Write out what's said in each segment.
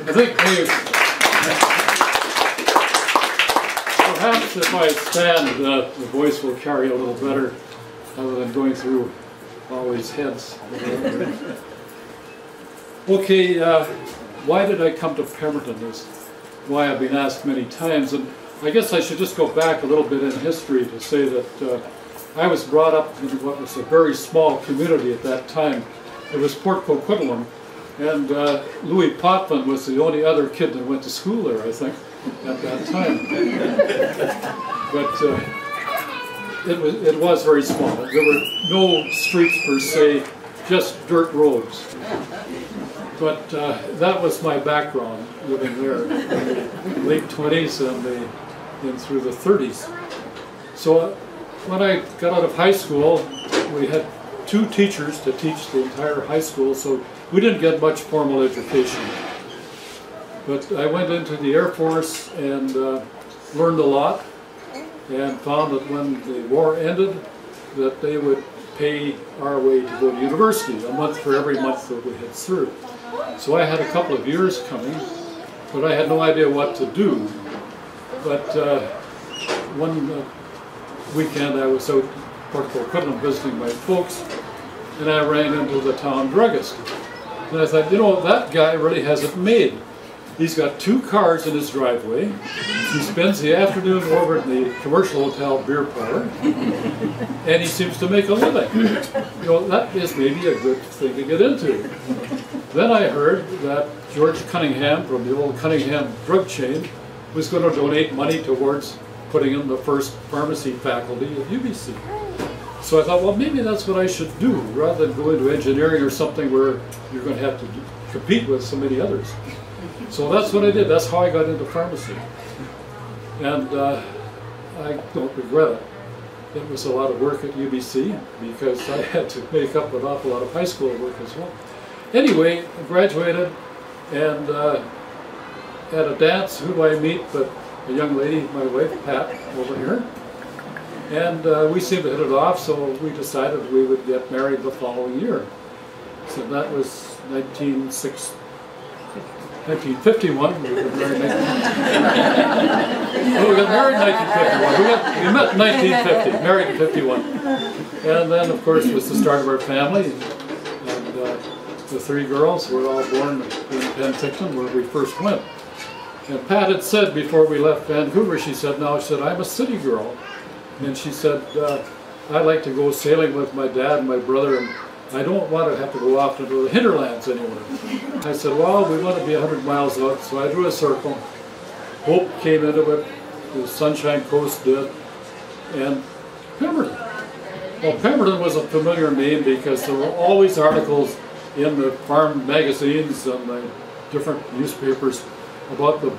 I think maybe, perhaps if I stand, the voice will carry a little better rather than going through all these heads. Okay, why did I come to Pemberton is why I've been asked many times, and I guess I should just go back a little bit in history to say that I was brought up in what was a very small community at that time. It was Port Coquitlam, and Louis Potvin was the only other kid that went to school there, I think, at that time. But it was very small. There were no streets per se, just dirt roads. But that was my background living there in the late 20s and through the 30s. So when I got out of high school, we had 2 teachers to teach the entire high school, so we didn't get much formal education. But I went into the Air Force and learned a lot, and found that when the war ended, that they would pay our way to go to university, a month for every month that we had served. So I had a couple of years coming, but I had no idea what to do. But one weekend I was out in Port Coquitlam visiting my folks, and I ran into the town druggist. And I thought, you know, that guy really has it made. He's got 2 cars in his driveway. He spends the afternoon over in the commercial hotel beer parlor, and he seems to make a living. You know, that is maybe a good thing to get into. Then I heard that George Cunningham from the old Cunningham drug chain was going to donate money towards putting in the first pharmacy faculty at UBC. So I thought, well, maybe that's what I should do, rather than go into engineering or something where you're going to have to compete with so many others. So that's what I did. That's how I got into pharmacy. And I don't regret it. It was a lot of work at UBC because I had to make up an awful lot of high school work as well. Anyway, I graduated and at a dance, who do I meet but a young lady, my wife, Pat, over here. And we seemed to hit it off, so we decided we would get married the following year. So that was 1951. We got married in 1951. Oh, we got married in 1951. We met in 1950, married in 51. And then, of course, was the start of our family. And the 3 girls were all born in Pemberton, where we first went. And Pat had said before we left Vancouver, she said, I'm a city girl. And she said, I like to go sailing with my dad and my brother, and I don't want to have to go off into the hinterlands anymore. I said, well, we want to be 100 miles out, so I drew a circle. Hope came into it, the Sunshine Coast did, and Pemberton. Well, Pemberton was a familiar name because there were always articles in the farm magazines and the different newspapers about the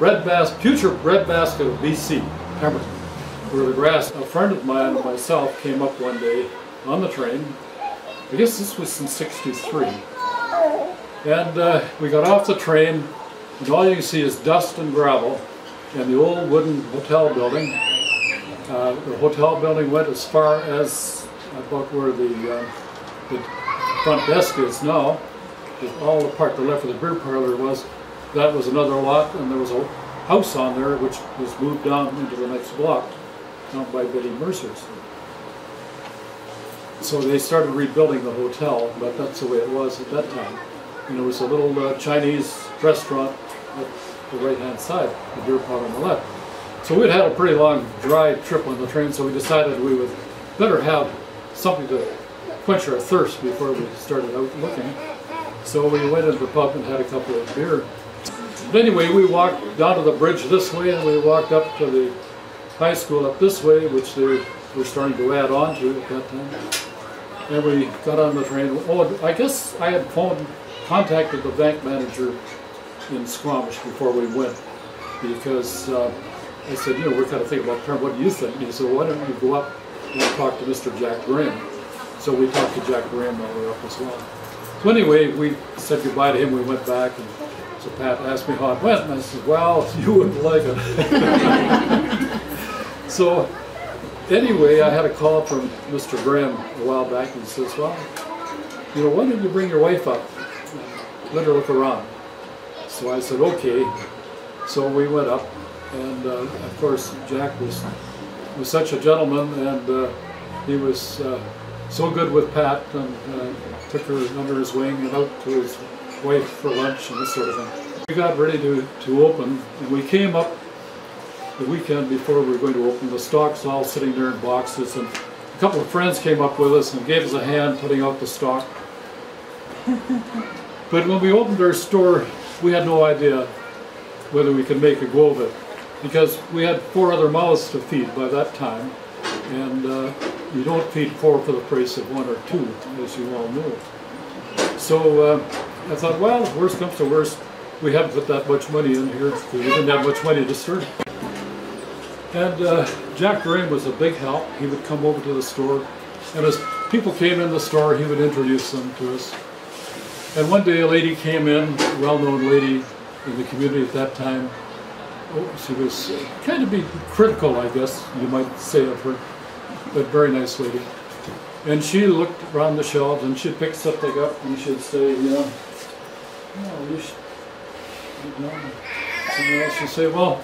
future breadbasket of BC, Pemberton, where the grass. A friend of mine and myself came up one day on the train. I guess this was in '63. And we got off the train, and all you can see is dust and gravel, and the old wooden hotel building. The hotel building went as far as about where the front desk is now. All the part to the left of the beer parlor was. That was another lot, and there was a house on there which was moved down into the next block, down by Betty Mercer's. So they started rebuilding the hotel, but that's the way it was at that time. And there was a little Chinese restaurant at the right-hand side, the beer parlor on the left. So we'd had a pretty long dry trip on the train, so we decided we would better have something to quench our thirst before we started out looking. So we went into the pub and had a couple of beer. But anyway, we walked down to the bridge this way, and we walked up to the high school up this way, which they were starting to add on to at that time. And we got on the train. Oh, I guess I had contacted the bank manager in Squamish before we went, because I said, you know, we're kind of thinking about Pemberton. What do you think? And he said, well, why don't you go up and talk to Mr. Jack Graham? So we talked to Jack Graham while we were up as well. So anyway, we said goodbye to him. We went back, and so Pat asked me how it went, and I said, well, you wouldn't like it. So anyway, I had a call from Mr. Graham a while back, and he says, well, you know, why don't you bring your wife up? Let her look around. So I said, okay. So we went up, and of course Jack was such a gentleman, and he was so good with Pat, and took her under his wing and out to his wife for lunch and this sort of thing. We got ready to open, and we came up the weekend before we were going to open. The stock's all sitting there in boxes, and a couple of friends came up with us and gave us a hand putting out the stock. But when we opened our store, we had no idea whether we could make a go of it, because we had 4 other mouths to feed by that time, and you don't feed 4 for the price of 1 or 2, as you all know. So I thought, well, worst comes to worst, we haven't put that much money in here, because we didn't have much money to start. And Jack Graham was a big help. He would come over to the store, and as people came in the store, he would introduce them to us. And one day a lady came in, a well-known lady in the community at that time. She was kind of critical, I guess you might say, of her, but very nice lady. And she looked around the shelves, and she'd pick something up, and she'd say, oh, you should, something else. She'd say, well,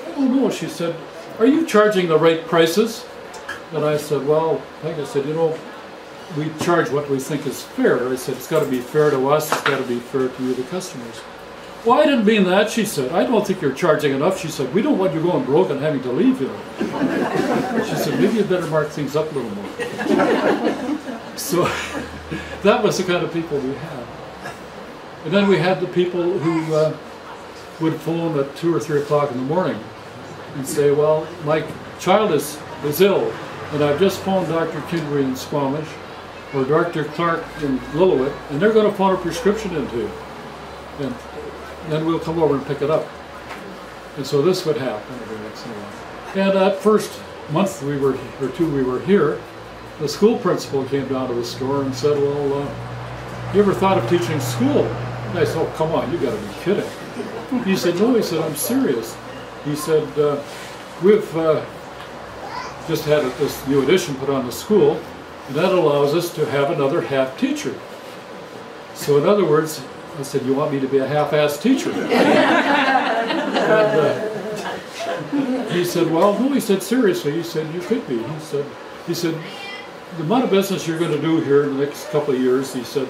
I don't know. She said, are you charging the right prices? And I said, well, like I said, we charge what we think is fair. I said, it's got to be fair to us, it's got to be fair to you, the customers. Well, I didn't mean that, she said. I don't think you're charging enough. She said, we don't want you going broke and having to leave, She said, maybe you better mark things up a little more. So that was the kind of people we had. And then we had the people who would phone at 2 or 3 o'clock in the morning and say, well, my child is ill, and I've just phoned Dr. Kindry in Squamish, or Dr. Clark in Lillooet, and they're going to phone a prescription into you. And then we'll come over and pick it up. And so this would happen every once in a while. And that first month or 2 we were here, the school principal came down to the store and said, well, you ever thought of teaching school? And I said, oh, come on, you got to be kidding. He said, no, he said, I'm serious. He said, we've just had this new addition put on the school, and that allows us to have another half teacher. So in other words, I said, you want me to be a half-assed teacher? And he said, well, no, he said, seriously, he said, you could be. He said, the amount of business you're going to do here in the next couple of years, he said,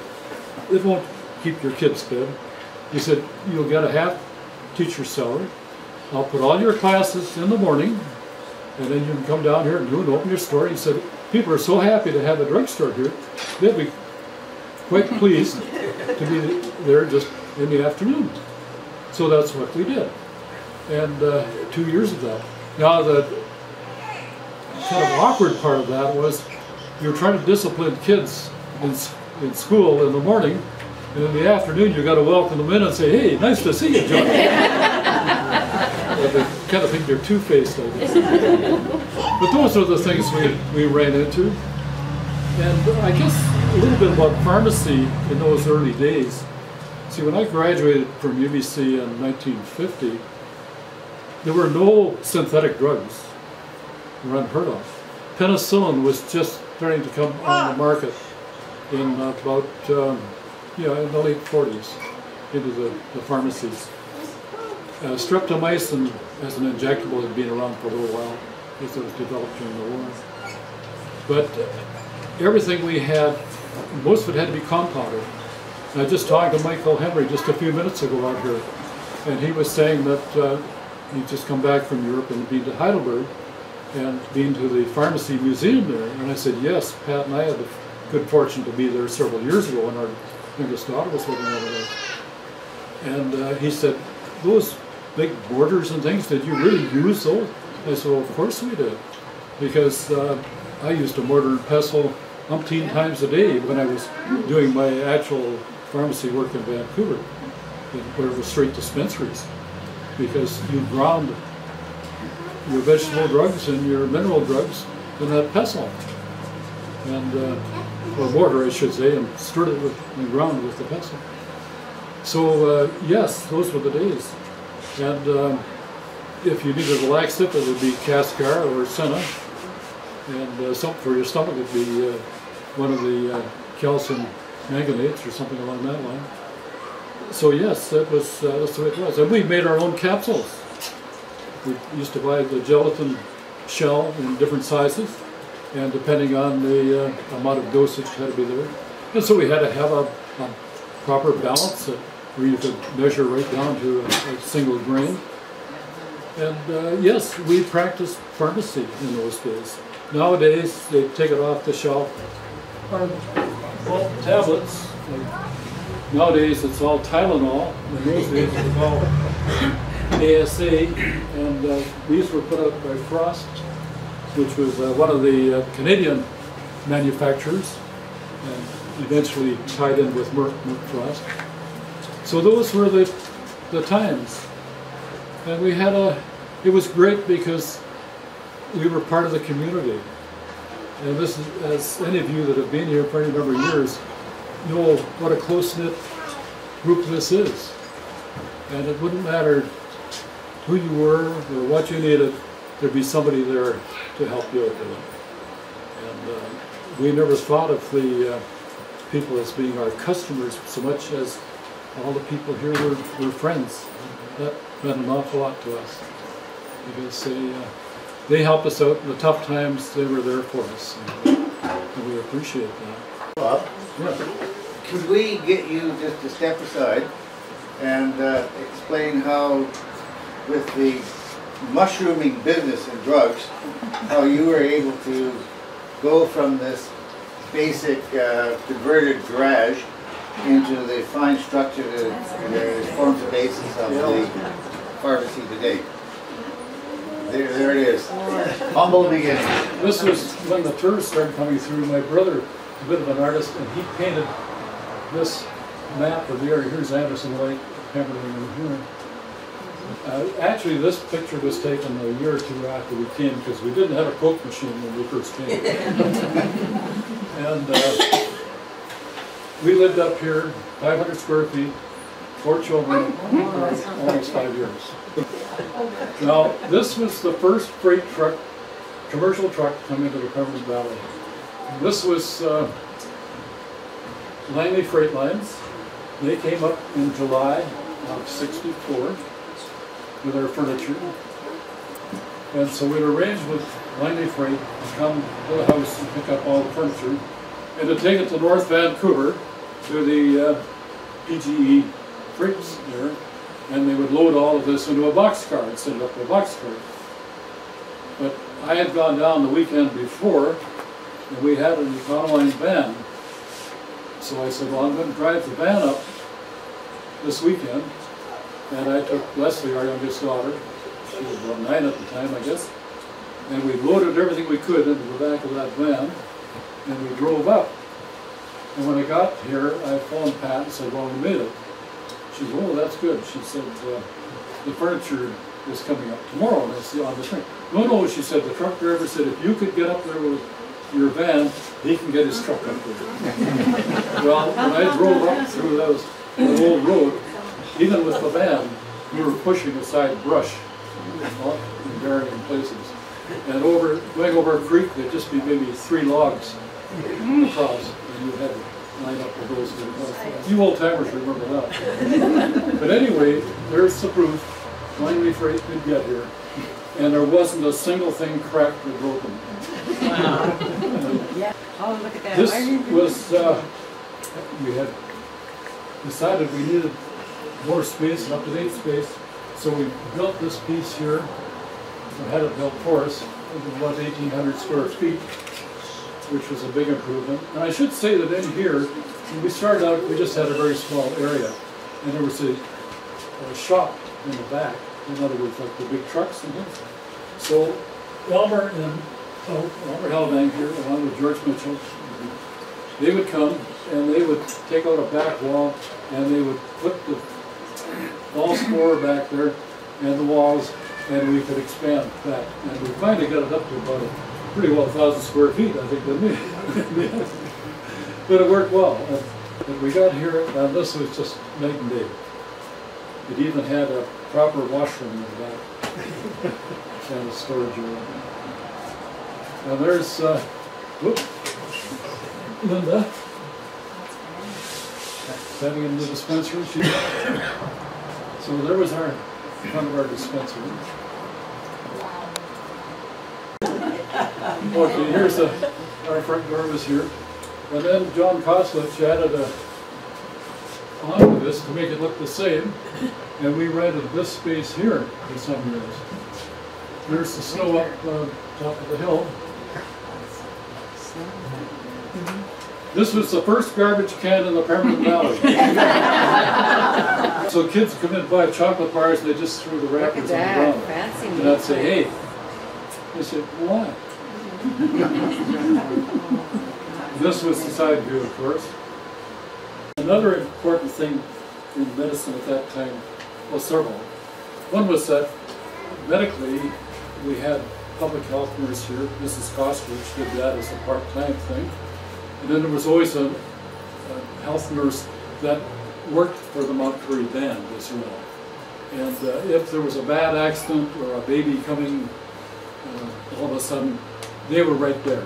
it won't keep your kids fed. He said, you'll get a half teacher salary. I'll put all your classes in the morning, and then you can come down here and open your store. He said, people are so happy to have a drugstore here, they'll be quite pleased to be there just in the afternoon. So that's what we did. And 2 years of that. Now the kind of awkward part of that was you're trying to discipline kids in school in the morning, and in the afternoon you got to welcome them in and say, hey, nice to see you, John. They kind of think you're two-faced, I guess. But those are the things we ran into. And I guess a little bit about pharmacy in those early days. See, when I graduated from UBC in 1950, there were no synthetic drugs. They were unheard of. Penicillin was just starting to come on the market in about, in the late 40s, into the pharmacies. Streptomycin as an injectable had been around for a little while because it was developed during the war. But everything we had, most of it had to be compounded. And I just talked to Michael Henry just a few minutes ago out here, and he was saying that he'd just come back from Europe and been to Heidelberg and been to the pharmacy museum there. And I said, yes, Pat and I had the good fortune to be there several years ago when our youngest daughter was living over there. And he said, those big mortars and things, did you really use those? I said, well, of course we did. Because I used a mortar and pestle umpteen times a day when I was doing my actual pharmacy work in Vancouver, where it was straight dispensaries. Because you ground your vegetable drugs and your mineral drugs in that pestle. And, or mortar, I should say, and stirred it and ground it with the pestle. So, yes, those were the days. And if you needed a laxative, it would be Cascar or Senna. And something for your stomach would be one of the calcium manganetes or something along that line. So yes, that's the way it was. And we made our own capsules. We used to buy the gelatin shell in different sizes, and depending on the amount of dosage had to be there. And so we had to have a proper balance where you could measure right down to a single grain. And yes, we practiced pharmacy in those days. Nowadays, they take it off the shelf. Well, tablets. Nowadays, it's all Tylenol. In those days, it was all ASA. And these were put out by Frost, which was one of the Canadian manufacturers, and eventually tied in with Merck Frost. So those were the times. And we had it was great because we were part of the community. And this is, as any of you that have been here for any number of years know what a close-knit group this is. And it wouldn't matter who you were or what you needed, there'd be somebody there to help you out with it. And we never thought of the people as being our customers so much as all the people here were friends. That meant an awful lot to us because they helped us out in the tough times. They were there for us, and we appreciate that. Bob, yeah. Could we get you just to step aside and explain how, with the mushrooming business and drugs, how you were able to go from this basic converted garage into the fine structure that forms the basis of the pharmacy today? There it is. Humble beginnings. This was when the tourists started coming through. My brother, a bit of an artist, and he painted this map of the area. Here's Anderson Lake, Pemberton, and here. Actually, this picture was taken a year or two after we came because we didn't have a Coke machine when we first came. And we lived up here, 500 square feet, 4 children, for almost 5 years. Now, this was the first freight truck, commercial truck, come into the Pemberton Valley. This was Langley Freight Lines. They came up in July of '64 with our furniture. And so we'd arranged with Langley Freight to come to the house and pick up all the furniture and to take it to North Vancouver to the PGE freights there, and they would load all of this into a boxcar and send it up to a boxcar. But I had gone down the weekend before, and we had an Econoline van. So I said, well, I'm going to drive the van up this weekend. And I took Leslie, our youngest daughter, she was about 9 at the time, I guess, and we loaded everything we could into the back of that van, and we drove up. And when I got here, I phoned Pat and said, well, we made it. She said, oh, that's good. She said, the furniture is coming up tomorrow, and it's on the train. No, she said, the truck driver said, if you could get up there with your van, he can get his truck up there. Well, when I drove up through the old road, even with the van, we were pushing aside brush in varying places. And going over a creek, there'd just be maybe 3 logs across, and you had to line up with those. You old timers remember that. But anyway, there's the proof. Langley Freight did get here, and there wasn't a single thing cracked or broken. Wow. Oh, look at that. This was, we had decided we needed more space, an up-to-date space, so we built this piece here. We had it built for us. It was about 1,800 square feet, which was a big improvement. And I should say that in here, when we started out, we just had a very small area, and there was a shop in the back. In other words, like the big trucks and things. So Elmer and Elmer Hellbank here, along with George Mitchell, they would come and they would take out a back wall and they would put the wall score back there and the walls, and we could expand that. And we finally got it up to about pretty well 1,000 square feet, I think, didn't we? But it worked well. And we got here, and this was just night and day. It even had a proper washroom in the back and a storage area. And there's, Linda. heading into the dispensary. So there was our front of our dispensary. Okay, here's our front door was here. And then John Koslich added onto this to make it look the same. And we rented this space here for some years. There's the snow up top of the hill. This was the first garbage can in the Pemberton Valley. So kids come in and buy chocolate bars and they just threw the wrappers on the ground. Fancy. And I'd say, hey. They said, why? This was the side view, of course. Another important thing in medicine at that time was several. One was that medically we had public health nurse here, Mrs. Koslich did that as a part-time thing. And then there was always a health nurse that worked for the Mount Currie Band as well. And if there was a bad accident or a baby coming all of a sudden, they were right there.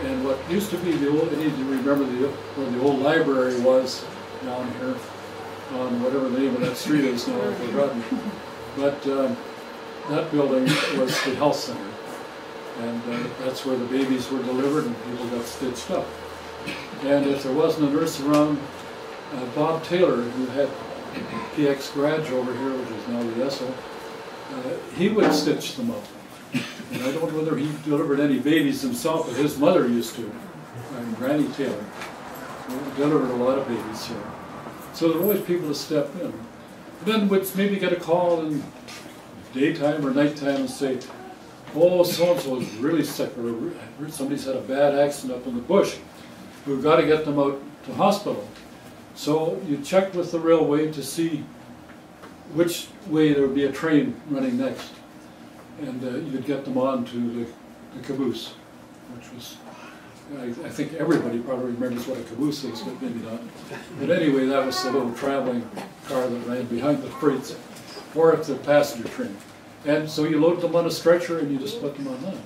And what used to be the old, I need to remember where the old library was down here on whatever the name of that street is now, I've forgotten. But that building was the health center. And that's where the babies were delivered and people got stitched up. And if there wasn't a nurse around, Bob Taylor, who had PX Garage over here, which is now the Esso, he would stitch them up. And I don't know whether he delivered any babies himself, but his mother used to, Granny Taylor. Delivered a lot of babies here. So there were always people to step in. And then would maybe get a call in daytime or nighttime and say, oh, so-and-so is really sick, or somebody's had a bad accident up in the bush. We've got to get them out to hospital. So you check with the railway to see which way there would be a train running next. And you'd get them on to the caboose, which was, I think everybody probably remembers what a caboose is, but maybe not. But anyway, that was the little traveling car that ran behind the freights, or if the passenger train. And so you load them on a stretcher and you just put them on that.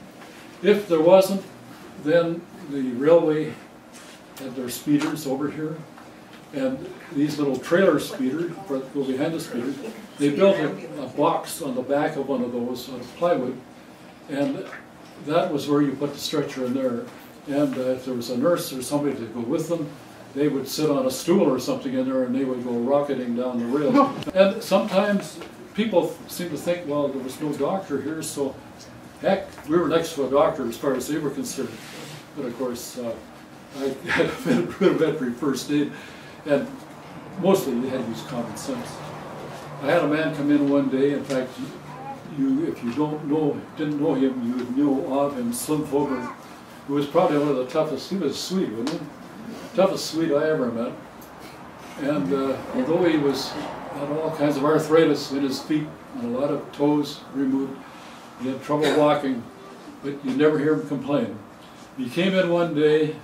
If there wasn't, then the railway had their speeders over here, and these little trailer speeders that go behind the speeders, they built a box on the back of one of those out of plywood, and that was where you put the stretcher in there. And if there was a nurse or somebody to go with them, they would sit on a stool or something in there and they would go rocketing down the rails. And sometimes people seem to think, well, there was no doctor here, so heck, we were next to a doctor as far as they were concerned. But of course, I had a rudimentary first aid, and mostly you had to use common sense. I had a man come in one day, in fact, if you didn't know him, you would know of him, Slim Fogarty, who was probably one of the toughest, he was a Swede, wasn't he? Toughest Swede I ever met. And although he had all kinds of arthritis in his feet and a lot of toes removed, he had trouble walking, but you never hear him complain. He came in one day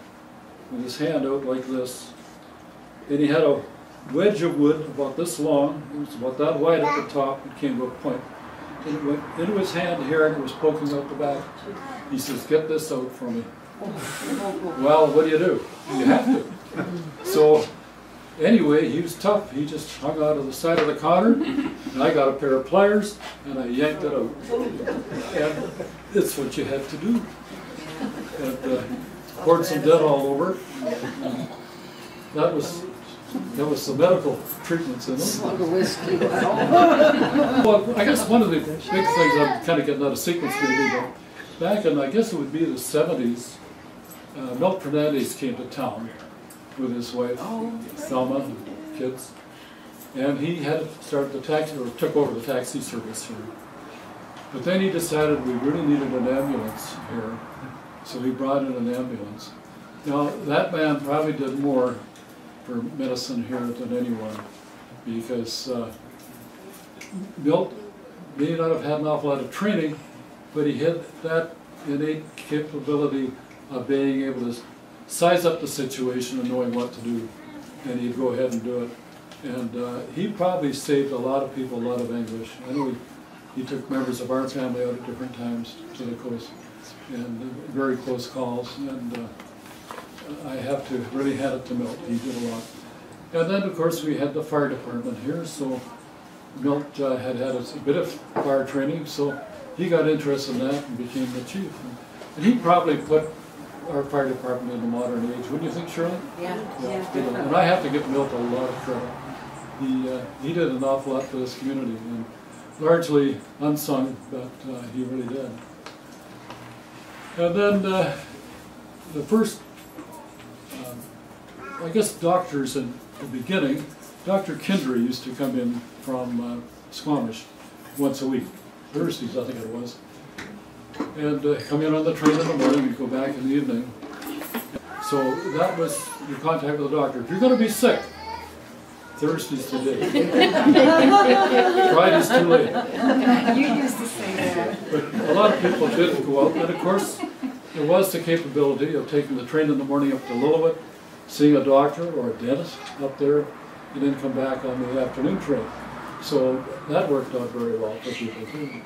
with his hand out like this, and he had a wedge of wood about this long, it was about that wide at the top, it came to a point. And it went into his hand here and it was poking out the back. He says, get this out for me. Well, what do? You have to. So anyway, he was tough. He just hung out of the side of the counter, and I got a pair of pliers, and I yanked it out. And it's what you had to do. And poured some dead all over. And that was the medical treatments in it. Well, I guess one of the big things, I'm kind of getting out of sequence maybe, but back in, I guess it would be the 70s, Milt Fernandez came to town with his wife, Thelma, and kids, and he had started the taxi, or took over the taxi service here. But then he decided we really needed an ambulance here, so he brought in an ambulance. Now, that man probably did more for medicine here than anyone, because Milt may not have had an awful lot of training, but he had that innate capability of being able to size up the situation and knowing what to do, and he'd go ahead and do it. And he probably saved a lot of people a lot of anguish. I know he took members of our family out at different times to the coast, and very close calls, and I have to really hand it to Milt. He did a lot. And then, of course, we had the fire department here, so Milt had a bit of fire training, so he got interested in that and became the chief. And he probably put our fire department in the modern age, wouldn't you think, Shirley? Yeah. And I have to give Milt a lot of credit. He did an awful lot for this community, and largely unsung, but he really did. And then the first, I guess, doctors in the beginning, Dr. Kindry used to come in from Squamish once a week, Thursdays I think it was, and come in on the train in the morning and go back in the evening. So that was your contact with the doctor. If you're going to be sick, Thursday's today. Friday's too late. You used to say that. But a lot of people didn't go out, and of course there was the capability of taking the train in the morning up to Lillooet, seeing a doctor or a dentist up there, and then come back on the afternoon train. So that worked out very well for people too.